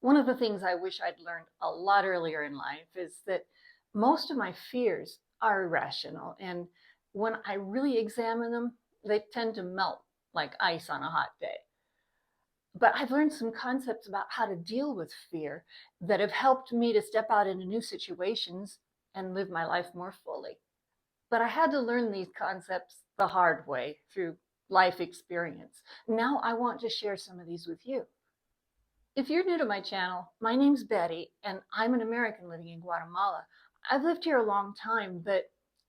One of the things I wish I'd learned a lot earlier in life is that most of my fears are irrational. And when I really examine them, they tend to melt like ice on a hot day. But I've learned some concepts about how to deal with fear that have helped me to step out into new situations and live my life more fully. But I had to learn these concepts the hard way through life experience. Now I want to share some of these with you. If you're new to my channel, my name's Betty, and I'm an American living in Guatemala. I've lived here a long time, but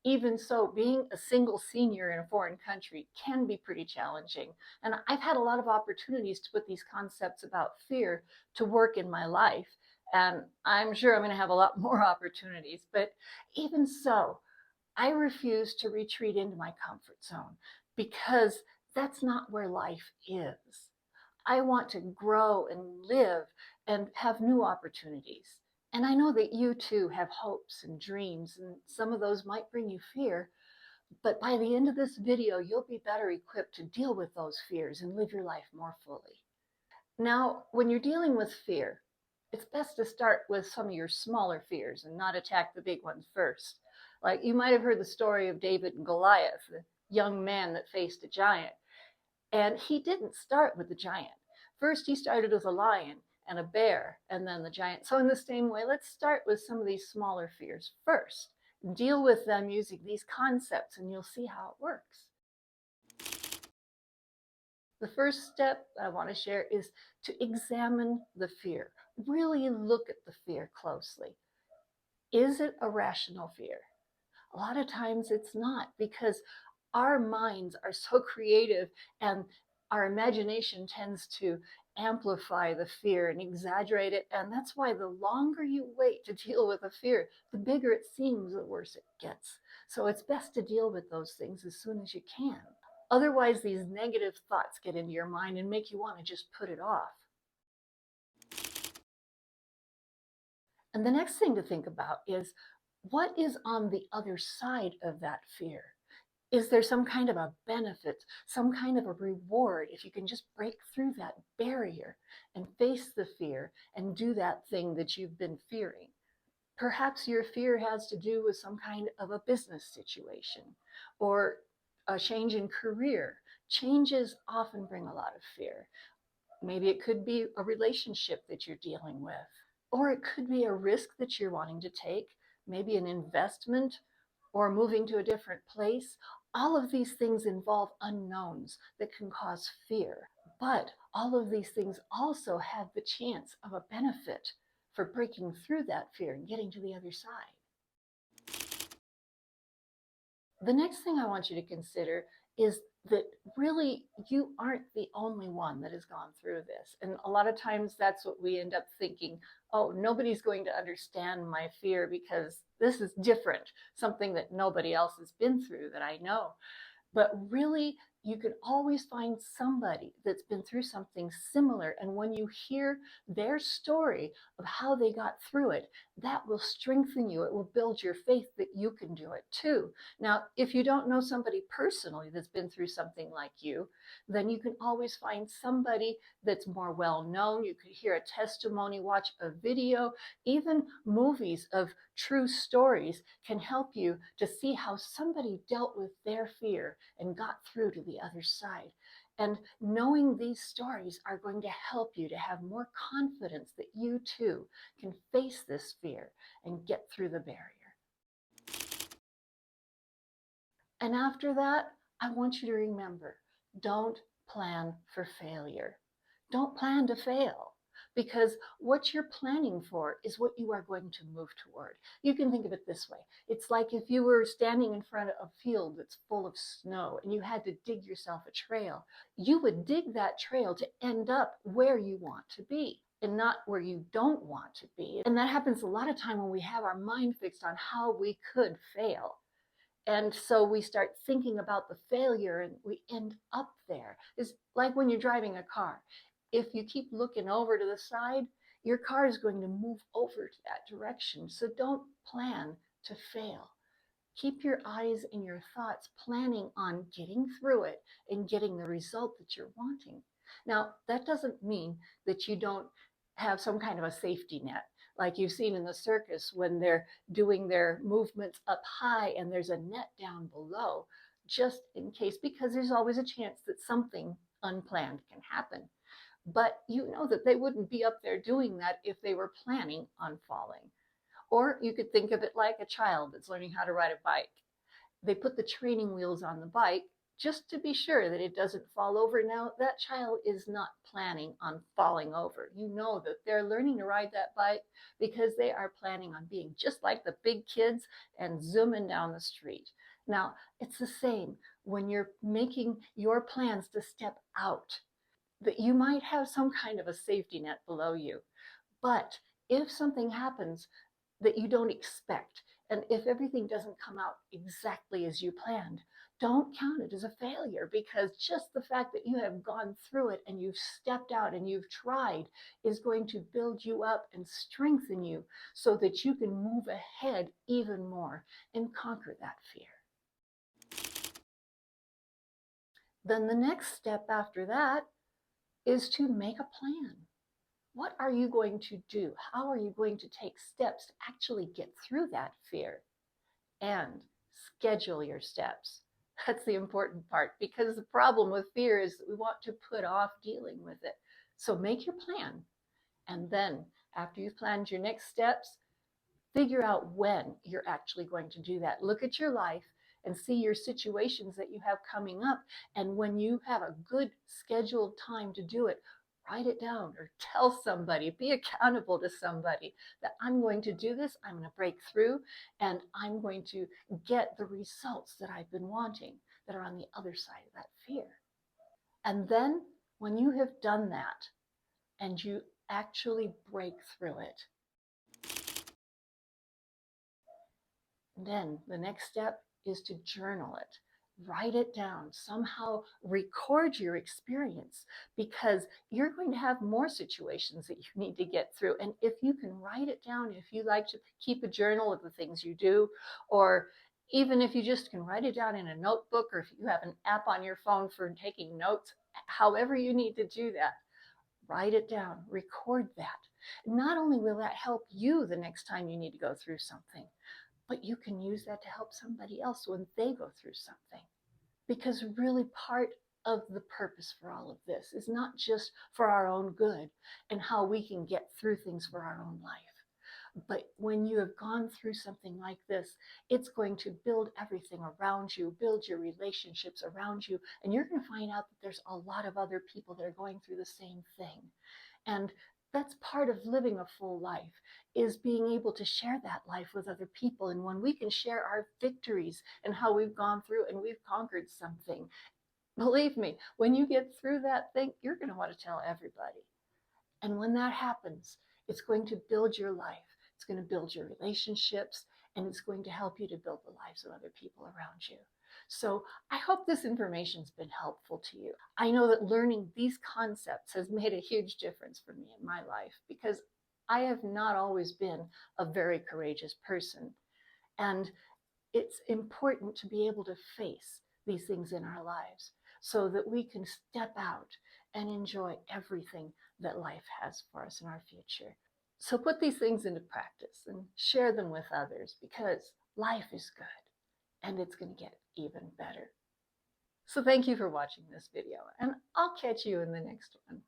even so, being a single senior in a foreign country can be pretty challenging. And I've had a lot of opportunities to put these concepts about fear to work in my life. And I'm sure I'm going to have a lot more opportunities. But even so, I refuse to retreat into my comfort zone because that's not where life is. I want to grow and live and have new opportunities. And I know that you too have hopes and dreams, and some of those might bring you fear. But by the end of this video, you'll be better equipped to deal with those fears and live your life more fully. Now, when you're dealing with fear, it's best to start with some of your smaller fears and not attack the big ones first. Like you might have heard the story of David and Goliath, the young man that faced a giant. And he didn't start with the giant. First, he started with a lion and a bear, and then the giant. So in the same way, let's start with some of these smaller fears first. Deal with them using these concepts, and you'll see how it works. The first step I want to share is to examine the fear. Really look at the fear closely. Is it a rational fear? A lot of times it's not, because our minds are so creative and our imagination tends to amplify the fear and exaggerate it. And that's why the longer you wait to deal with a fear, the bigger it seems, the worse it gets. So it's best to deal with those things as soon as you can. Otherwise, these negative thoughts get into your mind and make you want to just put it off. And the next thing to think about is, what is on the other side of that fear? Is there some kind of a benefit, some kind of a reward if you can just break through that barrier and face the fear and do that thing that you've been fearing? Perhaps your fear has to do with some kind of a business situation or a change in career. Changes often bring a lot of fear. Maybe it could be a relationship that you're dealing with, or it could be a risk that you're wanting to take, maybe an investment or moving to a different place. All of these things involve unknowns that can cause fear. But all of these things also have the chance of a benefit for breaking through that fear and getting to the other side. The next thing I want you to consider is that really you aren't the only one that has gone through this. And a lot of times that's what we end up thinking. Oh, nobody's going to understand my fear because this is different, something that nobody else has been through that I know. But really, you can always find somebody that's been through something similar. And when you hear their story of how they got through it, that will strengthen you. It will build your faith that you can do it too. Now, if you don't know somebody personally that's been through something like you, then you can always find somebody that's more well known. You could hear a testimony, watch a video, even movies of true stories can help you to see how somebody dealt with their fear and got through to the other side. And knowing these stories are going to help you to have more confidence that you too can face this fear and get through the barrier. And after that, I want you to remember, don't plan for failure. Don't plan to fail, because what you're planning for is what you are going to move toward. You can think of it this way. It's like if you were standing in front of a field that's full of snow and you had to dig yourself a trail. You would dig that trail to end up where you want to be and not where you don't want to be. And that happens a lot of time when we have our mind fixed on how we could fail. And so we start thinking about the failure and we end up there. It's like when you're driving a car. If you keep looking over to the side, your car is going to move over to that direction. So don't plan to fail. Keep your eyes and your thoughts planning on getting through it and getting the result that you're wanting. Now, that doesn't mean that you don't have some kind of a safety net, like you've seen in the circus when they're doing their movements up high and there's a net down below, just in case, because there's always a chance that something unplanned can happen. But you know that they wouldn't be up there doing that if they were planning on falling. Or you could think of it like a child that's learning how to ride a bike. They put the training wheels on the bike just to be sure that it doesn't fall over. Now, that child is not planning on falling over. You know that they're learning to ride that bike because they are planning on being just like the big kids and zooming down the street. Now, it's the same when you're making your plans to step out, that you might have some kind of a safety net below you. But if something happens that you don't expect, and if everything doesn't come out exactly as you planned, don't count it as a failure, because just the fact that you have gone through it and you've stepped out and you've tried is going to build you up and strengthen you so that you can move ahead even more and conquer that fear. Then the next step after that is to make a plan. What are you going to do? How are you going to take steps to actually get through that fear? And schedule your steps. That's the important part, because the problem with fear is that we want to put off dealing with it. So make your plan. And then after you've planned your next steps, figure out when you're actually going to do that. Look at your life and see your situations that you have coming up. And when you have a good scheduled time to do it, write it down or tell somebody, be accountable to somebody that I'm going to do this, I'm going to break through, and I'm going to get the results that I've been wanting that are on the other side of that fear. And then when you have done that and you actually break through it, then the next step is to journal it. Write it down, somehow record your experience, because you're going to have more situations that you need to get through. And if you can write it down, if you like to keep a journal of the things you do, or even if you just can write it down in a notebook, or if you have an app on your phone for taking notes, however you need to do that, write it down, record that. Not only will that help you the next time you need to go through something, but you can use that to help somebody else when they go through something. Because really part of the purpose for all of this is not just for our own good and how we can get through things for our own life. But when you have gone through something like this, it's going to build everything around you, build your relationships around you, and you're going to find out that there's a lot of other people that are going through the same thing. And that's part of living a full life, is being able to share that life with other people. And when we can share our victories and how we've gone through and we've conquered something, believe me, when you get through that thing, you're going to want to tell everybody. And when that happens, it's going to build your life. It's going to build your relationships, and it's going to help you to build the lives of other people around you. So I hope this information's been helpful to you. I know that learning these concepts has made a huge difference for me in my life, because I have not always been a very courageous person. And it's important to be able to face these things in our lives so that we can step out and enjoy everything that life has for us in our future. So put these things into practice and share them with others, because life is good and it's going to get even better. So thank you for watching this video, and I'll catch you in the next one.